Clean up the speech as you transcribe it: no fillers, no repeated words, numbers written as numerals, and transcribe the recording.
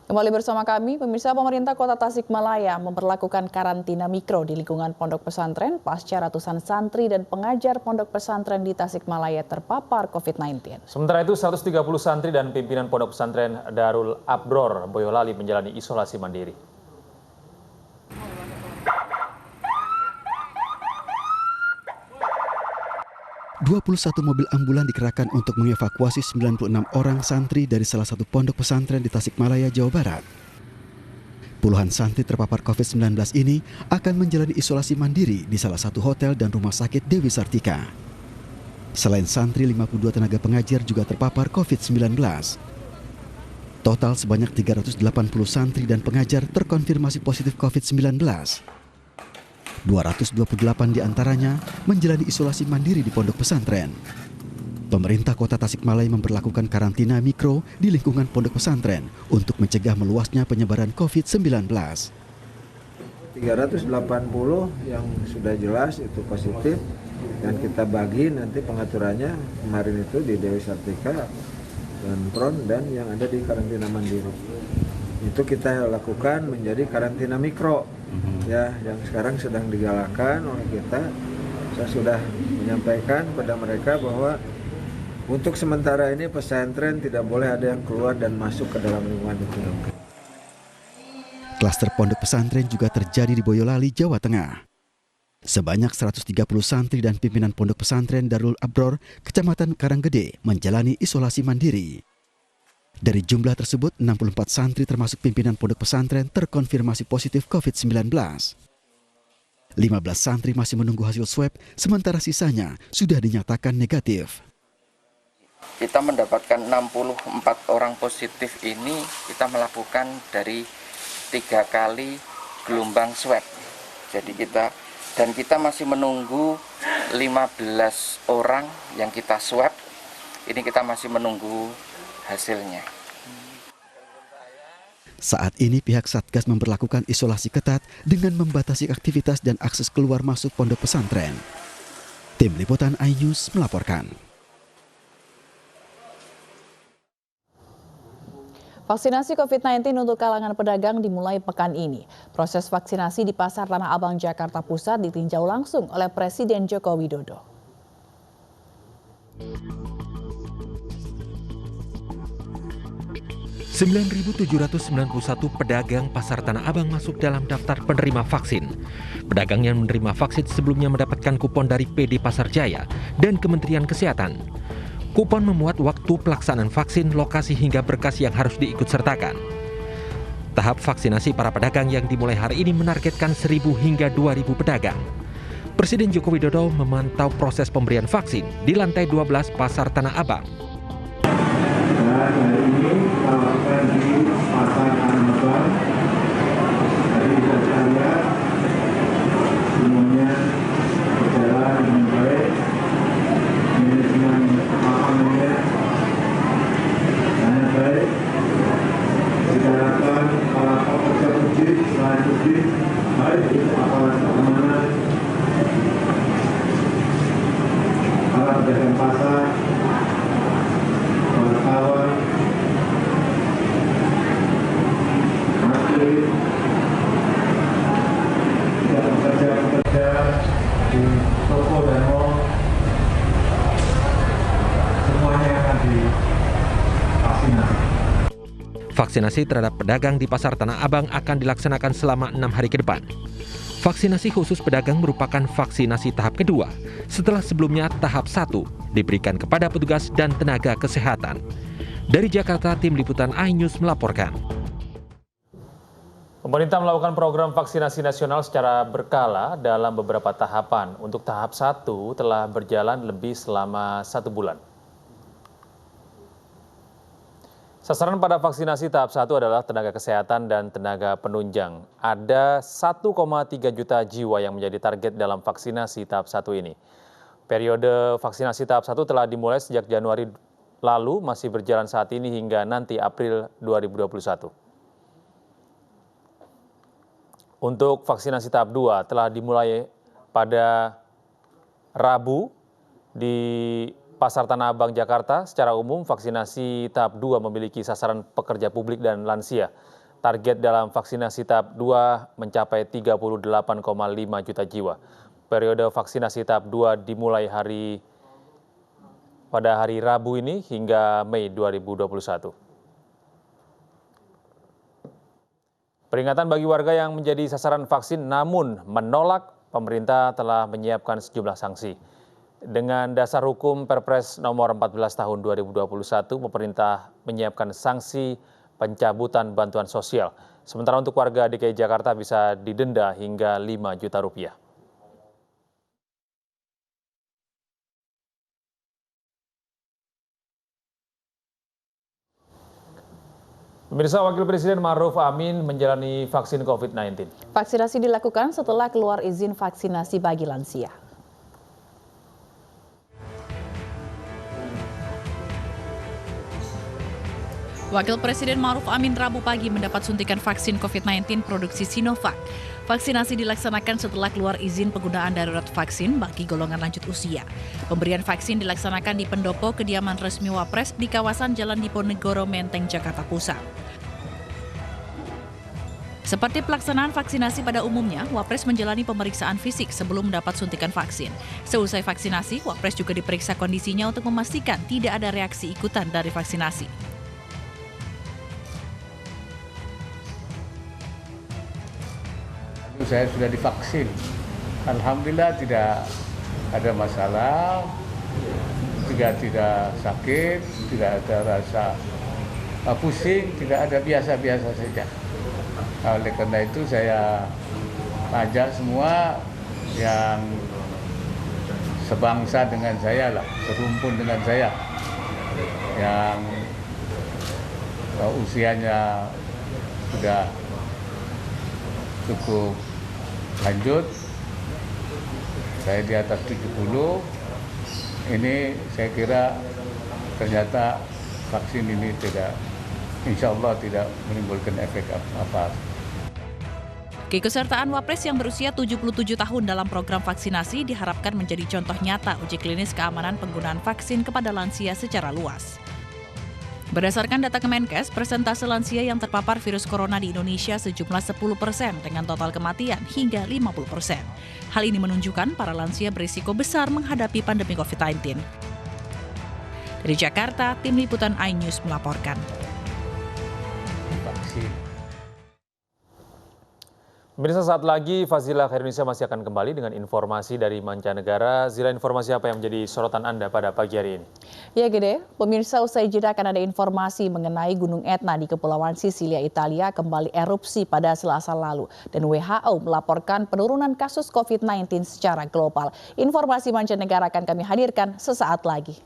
Kembali bersama kami, pemirsa. Pemerintah Kota Tasikmalaya memperlakukan karantina mikro di lingkungan pondok pesantren pasca ratusan santri dan pengajar pondok pesantren di Tasikmalaya terpapar COVID-19. Sementara itu 130 santri dan pimpinan pondok pesantren Darul Abror Boyolali menjalani isolasi mandiri. ...21 mobil ambulan dikerahkan untuk mengevakuasi 96 orang santri dari salah satu pondok pesantren di Tasikmalaya, Jawa Barat. Puluhan santri terpapar COVID-19 ini akan menjalani isolasi mandiri di salah satu hotel dan rumah sakit Dewi Sartika. Selain santri, 52 tenaga pengajar juga terpapar COVID-19. Total sebanyak 380 santri dan pengajar terkonfirmasi positif COVID-19. 228 diantaranya menjalani isolasi mandiri di pondok pesantren. Pemerintah Kota Tasikmalaya memperlakukan karantina mikro di lingkungan pondok pesantren untuk mencegah meluasnya penyebaran COVID-19. 380 yang sudah jelas itu positif dan kita bagi nanti pengaturannya kemarin itu di Dewi Sartika dan Pron dan yang ada di karantina mandiri. Itu kita lakukan menjadi karantina mikro. Ya, yang sekarang sedang digalakkan oleh kita. Saya sudah menyampaikan pada mereka bahwa untuk sementara ini pesantren tidak boleh ada yang keluar dan masuk ke dalam lingkungan itu. Klaster pondok pesantren juga terjadi di Boyolali, Jawa Tengah. Sebanyak 130 santri dan pimpinan pondok pesantren Darul Abror, Kecamatan Karanggede, menjalani isolasi mandiri. Dari jumlah tersebut, 64 santri termasuk pimpinan pondok pesantren terkonfirmasi positif COVID-19. 15 santri masih menunggu hasil swab, sementara sisanya sudah dinyatakan negatif. Kita mendapatkan 64 orang positif ini, kita melakukan dari 3 kali gelombang swab. Jadi kita masih menunggu 15 orang yang kita swab, ini kita masih menunggu hasilnya. Saat ini pihak Satgas memperlakukan isolasi ketat dengan membatasi aktivitas dan akses keluar masuk pondok pesantren. Tim Liputan iNews melaporkan. Vaksinasi COVID-19 untuk kalangan pedagang dimulai pekan ini. Proses vaksinasi di Pasar Tanah Abang, Jakarta Pusat ditinjau langsung oleh Presiden Joko Widodo. 9.791 pedagang Pasar Tanah Abang masuk dalam daftar penerima vaksin. Pedagang yang menerima vaksin sebelumnya mendapatkan kupon dari PD Pasar Jaya dan Kementerian Kesehatan. Kupon memuat waktu pelaksanaan vaksin, lokasi hingga berkas yang harus diikutsertakan. Tahap vaksinasi para pedagang yang dimulai hari ini menargetkan 1.000 hingga 2.000 pedagang. Presiden Joko Widodo memantau proses pemberian vaksin di lantai 12 Pasar Tanah Abang. Hari ini kita lakukan di Pasar Tanah Abang. Tadi bisa kita lihat semuanya berjalan dengan baik. Manajemen lapangannya sangat baik. Kita harapkan para pekerja publik, selain publik, baik itu aparat keamanan, para pedagang pasar, wartawan, atlet, tidak bekerja di toko dan mall, semuanya akan divaksinasi. Vaksinasi terhadap pedagang di Pasar Tanah Abang akan dilaksanakan selama 6 hari ke depan. Vaksinasi khusus pedagang merupakan vaksinasi tahap kedua setelah sebelumnya tahap 1 diberikan kepada petugas dan tenaga kesehatan. Dari Jakarta, Tim Liputan iNews melaporkan. Pemerintah melakukan program vaksinasi nasional secara berkala dalam beberapa tahapan. Untuk tahap 1 telah berjalan lebih selama 1 bulan. Sasaran pada vaksinasi tahap 1 adalah tenaga kesehatan dan tenaga penunjang. Ada 1,3 juta jiwa yang menjadi target dalam vaksinasi tahap 1 ini. Periode vaksinasi tahap 1 telah dimulai sejak Januari lalu, masih berjalan saat ini hingga nanti April 2021. Untuk vaksinasi tahap 2 telah dimulai pada Rabu di Pasar Tanah Abang, Jakarta. Secara umum, vaksinasi tahap 2 memiliki sasaran pekerja publik dan lansia. Target dalam vaksinasi tahap 2 mencapai 38,5 juta jiwa. Periode vaksinasi tahap 2 dimulai pada hari Rabu ini hingga Mei 2021. Peringatan bagi warga yang menjadi sasaran vaksin namun menolak, pemerintah telah menyiapkan sejumlah sanksi. Dengan dasar hukum Perpres nomor 14 tahun 2021, pemerintah menyiapkan sanksi pencabutan bantuan sosial. Sementara untuk warga DKI Jakarta bisa didenda hingga 5 juta rupiah. Pemirsa, Wakil Presiden Ma'ruf Amin menjalani vaksin COVID-19. Vaksinasi dilakukan setelah keluar izin vaksinasi bagi lansia. Wakil Presiden Ma'ruf Amin Rabu pagi mendapat suntikan vaksin COVID-19 produksi Sinovac. Vaksinasi dilaksanakan setelah keluar izin penggunaan darurat vaksin bagi golongan lanjut usia. Pemberian vaksin dilaksanakan di pendopo kediaman resmi Wapres di kawasan Jalan Diponegoro, Menteng, Jakarta Pusat. Seperti pelaksanaan vaksinasi pada umumnya, Wapres menjalani pemeriksaan fisik sebelum mendapat suntikan vaksin. Seusai vaksinasi, Wapres juga diperiksa kondisinya untuk memastikan tidak ada reaksi ikutan dari vaksinasi. Saya sudah divaksin, alhamdulillah tidak ada masalah, tidak sakit, tidak ada rasa pusing, tidak ada, biasa-biasa saja. Oleh karena itu saya ajak semua yang sebangsa dengan saya lah, serumpun dengan saya, yang usianya sudah cukup lanjut, saya di atas 70, ini saya kira ternyata vaksin ini insya Allah tidak menimbulkan efek apa. Keikutsertaan Wapres yang berusia 77 tahun dalam program vaksinasi diharapkan menjadi contoh nyata uji klinis keamanan penggunaan vaksin kepada lansia secara luas. Berdasarkan data Kemenkes, persentase lansia yang terpapar virus corona di Indonesia sejumlah 10% dengan total kematian hingga 50%. Hal ini menunjukkan para lansia berisiko besar menghadapi pandemi COVID-19. Dari Jakarta, Tim Liputan iNews melaporkan. Pemirsa, saat lagi Fazila Khair Indonesia masih akan kembali dengan informasi dari mancanegara. Zila, informasi apa yang menjadi sorotan Anda pada pagi hari ini? Ya Gede, pemirsa, usai jeda akan ada informasi mengenai Gunung Etna di Kepulauan Sisilia, Italia kembali erupsi pada Selasa lalu. Dan WHO melaporkan penurunan kasus COVID-19 secara global. Informasi mancanegara akan kami hadirkan sesaat lagi.